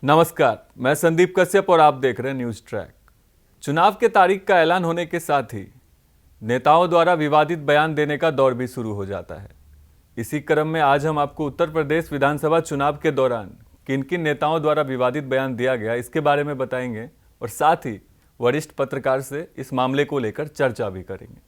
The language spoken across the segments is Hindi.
नमस्कार, मैं संदीप कश्यप और आप देख रहे हैं न्यूज ट्रैक। चुनाव के तारीख का ऐलान होने के साथ ही नेताओं द्वारा विवादित बयान देने का दौर भी शुरू हो जाता है। इसी क्रम में आज हम आपको उत्तर प्रदेश विधानसभा चुनाव के दौरान किन किन नेताओं द्वारा विवादित बयान दिया गया इसके बारे में बताएंगे और साथ ही वरिष्ठ पत्रकार से इस मामले को लेकर चर्चा भी करेंगे।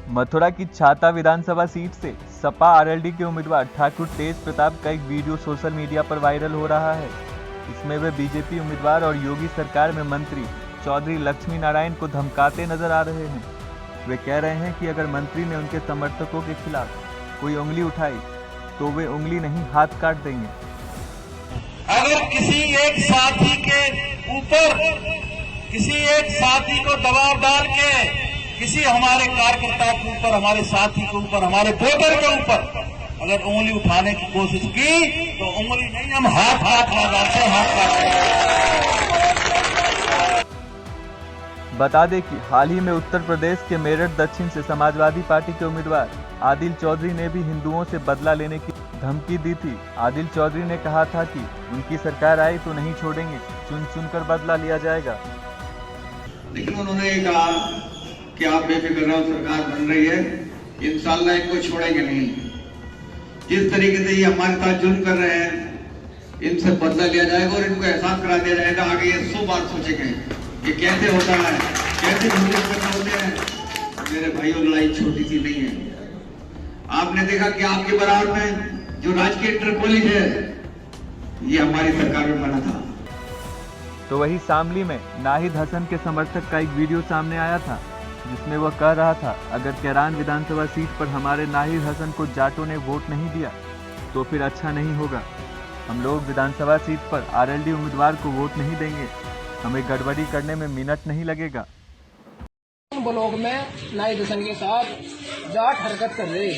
मथुरा की छाता विधानसभा सीट से सपा आरएलडी के उम्मीदवार ठाकुर तेज प्रताप का एक वीडियो सोशल मीडिया पर वायरल हो रहा है। इसमें वे बीजेपी उम्मीदवार और योगी सरकार में मंत्री चौधरी लक्ष्मी नारायण को धमकाते नजर आ रहे हैं। वे कह रहे हैं कि अगर मंत्री ने उनके समर्थकों के खिलाफ कोई उंगली उठाई तो वे उंगली नहीं हाथ काट देंगे। अगर किसी एक साथी के ऊपर किसी एक साथी को दबाव डाल के किसी हमारे कार्यकर्ता के ऊपर, हमारे साथी के ऊपर, हमारे वोटर के ऊपर अगर उंगली उठाने की कोशिश की तो उंगली नहीं, हम हाथ लगाते हैं, हाथ काटते हैं। बता दें कि हाल ही में उत्तर प्रदेश के मेरठ दक्षिण से समाजवादी पार्टी के उम्मीदवार आदिल चौधरी ने भी हिंदुओं से बदला लेने की धमकी दी थी। आदिल चौधरी ने कहा था कि उनकी सरकार आई तो नहीं छोड़ेंगे, चुन चुन कर बदला लिया जाएगा। लेकिन उन्होंने कहा कि आप बेफिक्र रहो, सरकार बन रही है, इंशाअल्लाह इनको छोड़ेंगे नहीं। जिस तरीके से ये हमारे साथ जुल्म कर रहे हैं, इनसे बदला लिया जाएगा और इनको एहसास करा दिया जाएगा। आगे ये 100 बार सोचेंगे कि कैसे होता है, कैसे होते हैं। मेरे भाइयों, लड़ाई छोटी सी नहीं है। आपने देखा कि आपके बराबर में जो राजकीय इंटर कॉलेज है, ये हमारी सरकार में बना था। तो वही शामली में नाहिद हसन के समर्थक का एक वीडियो सामने आया था जिसमें वह कह रहा था, अगर कैरान विधानसभा सीट पर हमारे नाहिद हसन को जाटों ने वोट नहीं दिया तो फिर अच्छा नहीं होगा। हम लोग विधानसभा सीट पर आरएलडी उम्मीदवार को वोट नहीं देंगे, हमें गड़बड़ी करने में मिनट नहीं लगेगा। ब्लॉक में नाहिद हसन के साथ जाट हरकत कर रहे,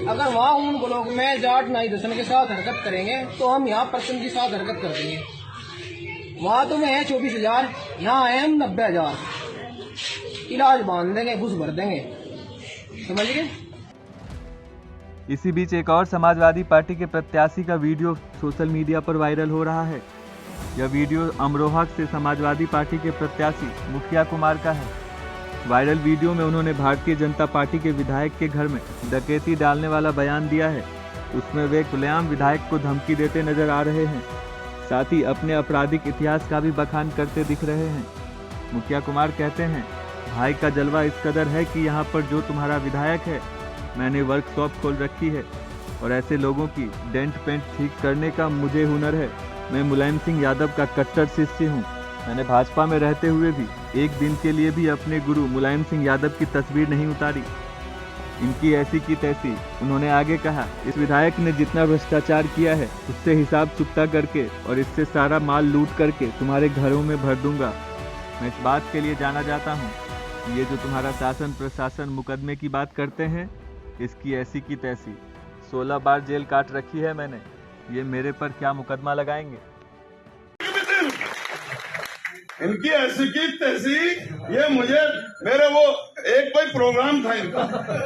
अगर वहाँ उन ब्लॉक में जाट नाहिद हसन के साथ हरकत करेंगे तो हम यहाँ पर्सन के साथ हरकत कर देंगे। वहाँ तो में है 24,000, यहाँ आए हम 90,000। इलाज बांध देंगे, घुस भर देंगे, समझ गए। इसी बीच एक और समाजवादी पार्टी के प्रत्याशी का वीडियो सोशल मीडिया पर वायरल हो रहा है। यह वीडियो अमरोहा से समाजवादी पार्टी के प्रत्याशी मुखिया कुमार का है। वायरल वीडियो में उन्होंने भारतीय जनता पार्टी के विधायक के घर में डकैती डालने वाला बयान दिया है। उसमें वे खुलेआम विधायक को धमकी देते नजर आ रहे हैं, साथ ही अपने आपराधिक इतिहास का भी बखान करते दिख रहे हैं। मुखिया कुमार कहते हैं, भाई का जलवा इस कदर है कि यहाँ पर जो तुम्हारा विधायक है, मैंने वर्कशॉप खोल रखी है और ऐसे लोगों की डेंट पेंट ठीक करने का मुझे हुनर है। मैं मुलायम सिंह यादव का कट्टर शिष्य हूँ। मैंने भाजपा में रहते हुए भी एक दिन के लिए भी अपने गुरु मुलायम सिंह यादव की तस्वीर नहीं उतारी। इनकी ऐसी की तैसी। उन्होंने आगे कहा, इस विधायक ने जितना भ्रष्टाचार किया है उससे हिसाब चुकता करके और इससे सारा माल लूट करके तुम्हारे घरों में भर दूंगा। मैं इस बात के लिए जाना जाता हूँ, ये जो तुम्हारा शासन प्रशासन मुकदमे की बात करते हैं, इसकी ऐसी की तैसी 16 बार जेल काट रखी है मैंने, ये मेरे पर क्या मुकदमा लगाएंगे। इनकी ऐसी की तैसी, ये मुझे मेरे वो एक कोई प्रोग्राम था इनका,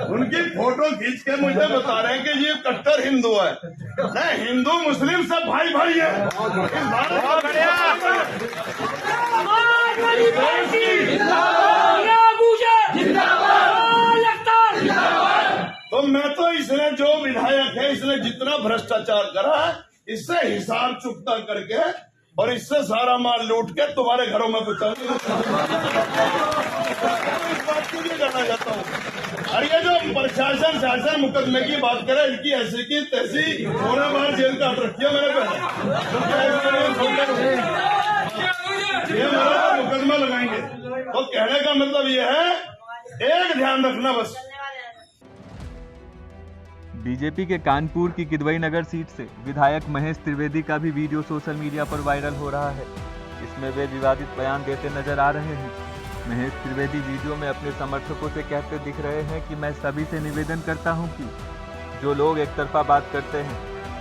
उनकी फोटो खींच के मुझे बता रहे हैं कि ये कट्टर हिंदू है। नहीं, हिंदू मुस्लिम सब भाई भाई है। तो मैं तो इसने जो विधायक है, इसने जितना भ्रष्टाचार करा है, इससे हिसाब चुकता करके और इससे सारा माल लूट के तुम्हारे घरों में पहुंचाऊंगा। इस बात के लिए करना चाहता हूँ। और ये जो प्रशासन शासन मुकदमे की बात करे, इनकी ऐसी की तैसी 16 बार जेल काट रखी है मेरे पे। ये मेरा मुकदमा लगाएंगे। तो कहने का मतलब ये है, एक ध्यान रखना बस। बीजेपी के कानपुर की किदवई नगर सीट से विधायक महेश त्रिवेदी का भी वीडियो सोशल मीडिया पर वायरल हो रहा है। इसमें वे विवादित बयान देते नजर आ रहे हैं। महेश त्रिवेदी वीडियो में अपने समर्थकों से कहते दिख रहे हैं कि मैं सभी से निवेदन करता हूं कि जो लोग एक तरफा बात करते हैं,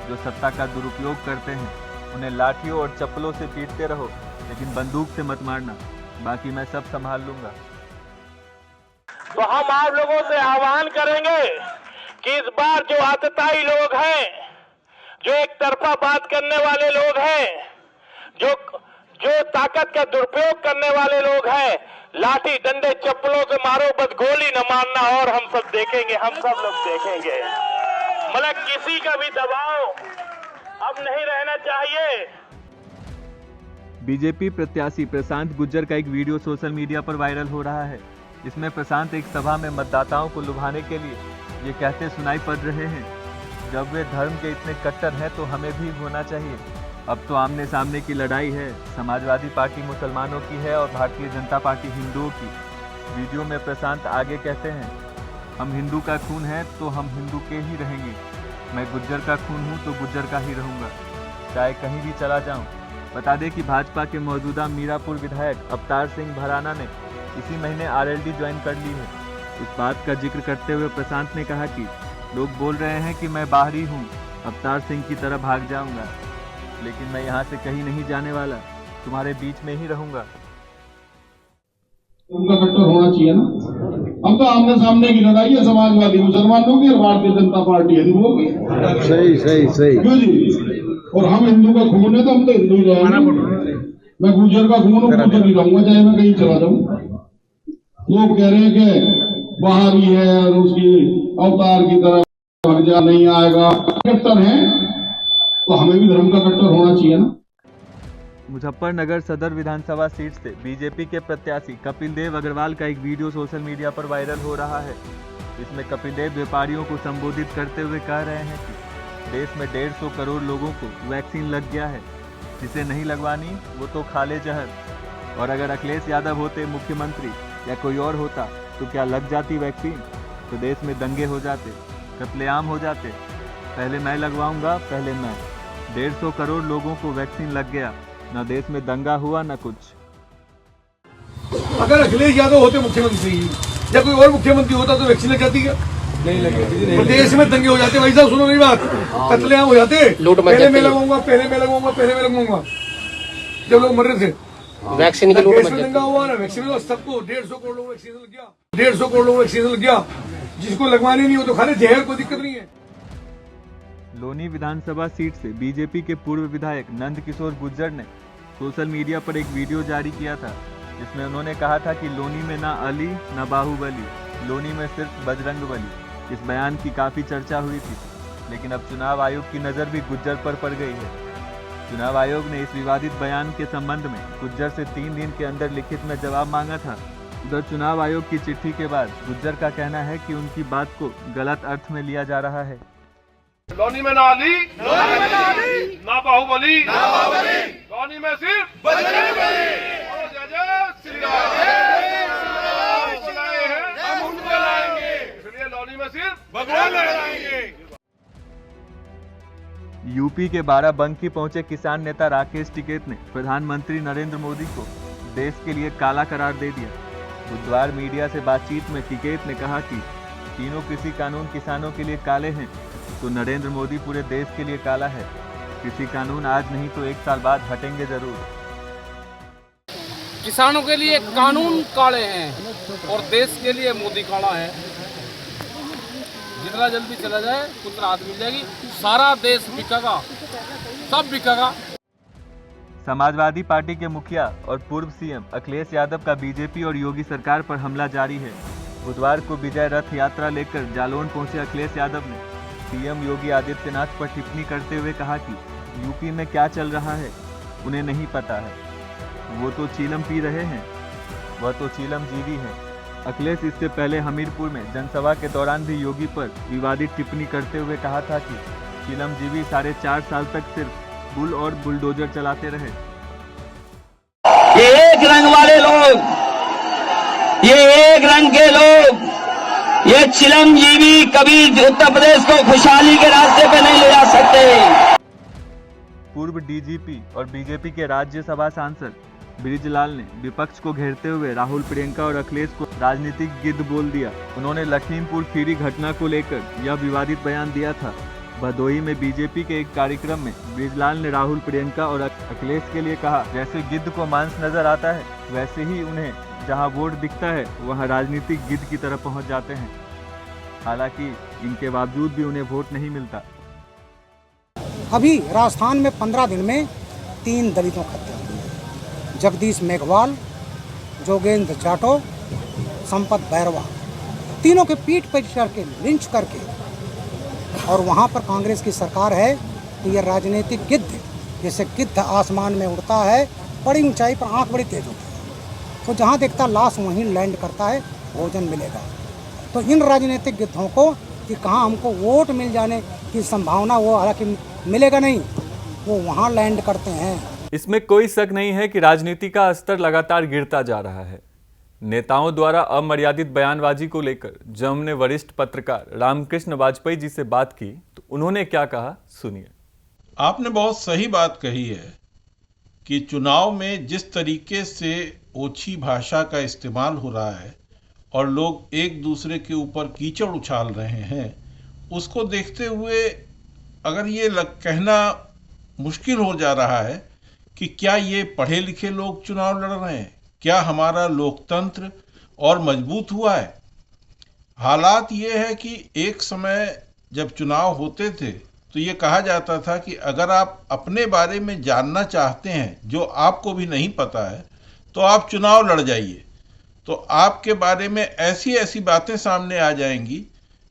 जो सत्ता का दुरुपयोग करते हैं, उन्हें लाठियों और चप्पलों से पीटते रहो, लेकिन बंदूक से मत मारना, बाकी मैं सब संभाल लूंगा। तो हम आप लोगों से आह्वान करेंगे कि इस बार जो आतताई लोग हैं, जो एक तरफा बात करने वाले लोग हैं, जो ताकत का दुरुपयोग करने वाले लोग हैं, लाठी डंडे चप्पलों से मारो बस गोली न मारना, और हम सब देखेंगे, हम सब लोग देखेंगे। मतलब किसी का भी दबाव अब नहीं रहना चाहिए। बीजेपी प्रत्याशी प्रशांत गुज्जर का एक वीडियो सोशल मीडिया पर वायरल हो रहा है। इसमें प्रशांत एक सभा में मतदाताओं को लुभाने के लिए ये कहते सुनाई पड़ रहे हैं, जब वे धर्म के इतने कट्टर हैं तो हमें भी होना चाहिए। अब तो आमने सामने की लड़ाई है, समाजवादी पार्टी मुसलमानों की है और भारतीय जनता पार्टी हिंदुओं की। वीडियो में प्रशांत आगे कहते हैं, हम हिंदू का खून है तो हम हिंदू के ही रहेंगे। मैं गुज्जर का खून हूँ तो गुज्जर का ही रहूँगा, चाहे कहीं भी चला जाऊँ। बता दें कि भाजपा के मौजूदा मीरापुर विधायक अवतार सिंह भराना ने इसी महीने आरएलडी ज्वाइन कर ली है। इस बात का जिक्र करते हुए प्रशांत ने कहा कि लोग बोल रहे हैं कि मैं बाहरी हूँ, अवतार सिंह की तरह भाग जाऊंगा, लेकिन मैं यहाँ से कहीं नहीं जाने वाला, तुम्हारे बीच में ही रहूंगा। उनका कट्टर होना चाहिए ना। हम तो आमने सामने की लड़ाई है, समाजवादी मुसलमानों की और भारतीय जनता पार्टी हिंदुओं की। सही सही सही क्यों जी? और हम हिंदू का खून है तो हम तो हिंदू ही रहेंगे। मैं गुजर का खून हूँ, गुजर ही रहूंगा, चाहे मैं कहीं चला जाऊँ। लोग कह रहे हैं कि बाहरी है और उसकी अवतार की तरह भाग जा, नहीं आएगा। कट्टर है तो हमें भी धर्म का कट्टर होना चाहिए ना। मुजफ्फरनगर सदर विधानसभा सीट से बीजेपी के प्रत्याशी कपिल देव अग्रवाल का एक वीडियो सोशल मीडिया पर वायरल हो रहा है। इसमें कपिल देव व्यापारियों को संबोधित करते हुए कह रहे हैं कि देश में 150 करोड़ लोगों को वैक्सीन लग गया है, जिसे नहीं लगवानी वो तो खा ले जहर। और अगर अखिलेश यादव होते मुख्यमंत्री या कोई और होता तो क्या लग जाती वैक्सीन, तो देश में दंगे हो जाते, कत्लेआम हो जाते। पहले मैं लगवाऊंगा, पहले मैं। 150 करोड़ लोगों को वैक्सीन लग गया, न देश में दंगा हुआ न कुछ। अगर अखिलेश यादव होते मुख्यमंत्री या कोई और मुख्यमंत्री होता तो वैक्सीन लग जाती क्या? नहीं लगी। प्रदेश में दंगे हो जाते भाई साहब, सुनो मेरी बात, कत्लेआम हो जाते। पहले मैं लगवाऊंगा, पहले मैं लगवाऊंगा, पहले मैं लगवाऊंगा। जब लोग मर रहे थे वैक्सीन की लूट दंगा हुआ ना, वैक्सीन सबको 150 करोड़ लोग वैक्सीन लग गया, 150 करोड़ लोग वैक्सीन लग गया। जिसको लगवानी नहीं हो तो खाने जहर, कोई दिक्कत नहीं है। लोनी विधानसभा सीट से बीजेपी के पूर्व विधायक नंद किशोर गुज्जर ने सोशल मीडिया पर एक वीडियो जारी किया था, जिसमें उन्होंने कहा था कि लोनी में ना अली ना बाहुबली, लोनी में सिर्फ बजरंगबली। इस बयान की काफ़ी चर्चा हुई थी, लेकिन अब चुनाव आयोग की नज़र भी गुज्जर पर पड़ गई है। चुनाव आयोग ने इस विवादित बयान के संबंध में गुज्जर से 3 दिन के अंदर लिखित में जवाब मांगा था। उधर चुनाव आयोग की चिट्ठी के बाद गुज्जर का कहना है कि उनकी बात को गलत अर्थ में लिया जा रहा है। लोनी में ना अली, ना बाहुबली, लोनी में सिर्फ बजरंगबली। जय जय श्री राम। हम उनको लाएंगे, इसलिए लोनी में सिर्फ भगवान लाएंगे। यूपी के बाराबंकी पहुंचे किसान नेता राकेश टिकैत ने प्रधानमंत्री नरेंद्र मोदी को देश के लिए काला करार दे दिया। बुधवार मीडिया से बातचीत में टिकैत ने कहा कि तीनों कृषि कानून किसानों के लिए काले हैं, तो नरेंद्र मोदी पूरे देश के लिए काला है। कृषि कानून आज नहीं तो 1 साल बाद हटेंगे जरूर। किसानों के लिए कानून काले हैं और देश के लिए मोदी काला है। जितना जल्दी चला जाए उतना राहत मिल जाएगी, सारा देश बिकेगा, सब बिकेगा। समाजवादी पार्टी के मुखिया और पूर्व सीएम अखिलेश यादव का बीजेपी और योगी सरकार पर हमला जारी है। बुधवार को विजय रथ यात्रा लेकर जालौन पहुंचे अखिलेश यादव ने सीएम योगी आदित्यनाथ पर टिप्पणी करते हुए कहा कि यूपी में क्या चल रहा है उन्हें नहीं पता है, वो तो चीलम पी रहे हैं, वह तो चीलम जीवी है। अखिलेश इससे पहले हमीरपुर में जनसभा के दौरान भी योगी पर विवादित टिप्पणी करते हुए कहा था कि चीलम जीवी 4.5 साल तक सिर्फ बुल और बुलडोजर चलाते रहे। ये एक रंग वाले लोग, ये एक रंग के लोग, ये चिलमजीवी कभी उत्तर प्रदेश को खुशहाली के रास्ते पे नहीं ले जा सकते। पूर्व डीजीपी और बीजेपी के राज्यसभा सांसद ब्रिजलाल ने विपक्ष को घेरते हुए राहुल, प्रियंका और अखिलेश को राजनीतिक गिद्ध बोल दिया। उन्होंने लखीमपुर खीरी घटना को लेकर यह विवादित बयान दिया था। भदोही में बीजेपी के एक कार्यक्रम में ब्रिजलाल ने राहुल, प्रियंका और अखिलेश के लिए कहा, जैसे गिद्ध को मांस नजर आता है वैसे ही उन्हें जहां वोट दिखता है वहां राजनीतिक गिद्ध की तरफ पहुंच जाते हैं। हालांकि इनके बावजूद भी उन्हें वोट नहीं मिलता। अभी राजस्थान में 15 दिन में 3 दलितों की हत्या हुई है। जगदीश मेघवाल, जोगेंद्र जाटो, संपत बैरवा, तीनों के पीठ पर चढ़ के लिंच करके, और वहाँ पर कांग्रेस की सरकार है। तो ये राजनीतिक गिद्ध, जैसे गिद्ध आसमान में उड़ता है, बड़ी ऊंचाई पर आंख बड़ी तेज होती है, तो जहाँ देखता लाश वहीं लैंड करता है, भोजन मिलेगा। तो इन राजनीतिक गिद्धों को कि कहाँ हमको वोट मिल जाने की संभावना, वो हालांकि मिलेगा नहीं, वो वहाँ लैंड करते हैं। इसमें कोई शक नहीं है कि राजनीति का स्तर लगातार गिरता जा रहा है। नेताओं द्वारा अमर्यादित बयानबाजी को लेकर जब हमने वरिष्ठ पत्रकार रामकृष्ण वाजपेयी जी से बात की तो उन्होंने क्या कहा, सुनिए। आपने बहुत सही बात कही है कि चुनाव में जिस तरीके से ओछी भाषा का इस्तेमाल हो रहा है और लोग एक दूसरे के ऊपर कीचड़ उछाल रहे हैं, उसको देखते हुए अगर ये कहना मुश्किल हो जा रहा है कि क्या ये पढ़े लिखे लोग चुनाव लड़ रहे हैं, क्या हमारा लोकतंत्र और मजबूत हुआ है। हालात ये है कि एक समय जब चुनाव होते थे तो ये कहा जाता था कि अगर आप अपने बारे में जानना चाहते हैं जो आपको भी नहीं पता है तो आप चुनाव लड़ जाइए, तो आपके बारे में ऐसी ऐसी बातें सामने आ जाएंगी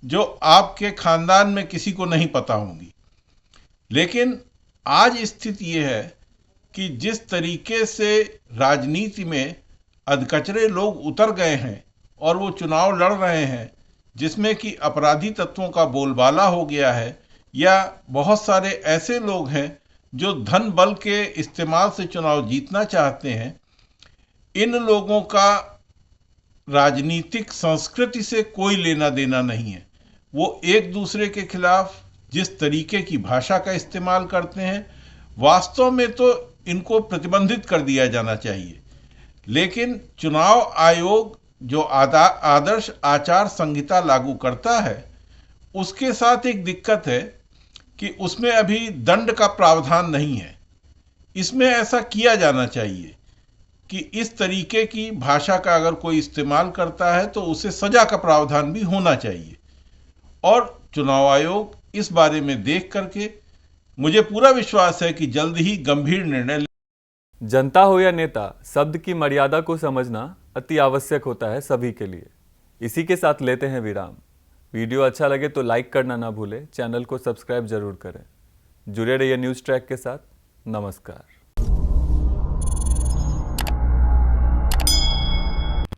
जो आपके खानदान में किसी को नहीं पता होंगी। लेकिन आज स्थिति ये है कि जिस तरीके से राजनीति में अधकचरे लोग उतर गए हैं और वो चुनाव लड़ रहे हैं, जिसमें कि अपराधी तत्वों का बोलबाला हो गया है, या बहुत सारे ऐसे लोग हैं जो धन बल के इस्तेमाल से चुनाव जीतना चाहते हैं, इन लोगों का राजनीतिक संस्कृति से कोई लेना देना नहीं है। वो एक दूसरे के खिलाफ जिस तरीके की भाषा का इस्तेमाल करते हैं, वास्तव में तो इनको प्रतिबंधित कर दिया जाना चाहिए। लेकिन चुनाव आयोग जो आदर्श आचार संहिता लागू करता है, उसके साथ एक दिक्कत है कि उसमें अभी दंड का प्रावधान नहीं है। इसमें ऐसा किया जाना चाहिए कि इस तरीके की भाषा का अगर कोई इस्तेमाल करता है तो उसे सजा का प्रावधान भी होना चाहिए। और चुनाव आयोग इस बारे में देख करके, मुझे पूरा विश्वास है कि जल्द ही गंभीर निर्णय। जनता हो या नेता, शब्द की मर्यादा को समझना अति आवश्यक होता है सभी के लिए। इसी के साथ लेते हैं विराम। वीडियो अच्छा लगे तो लाइक करना ना भूलें, चैनल को सब्सक्राइब जरूर करें। जुड़े रहिए न्यूज़ ट्रैक के साथ। नमस्कार।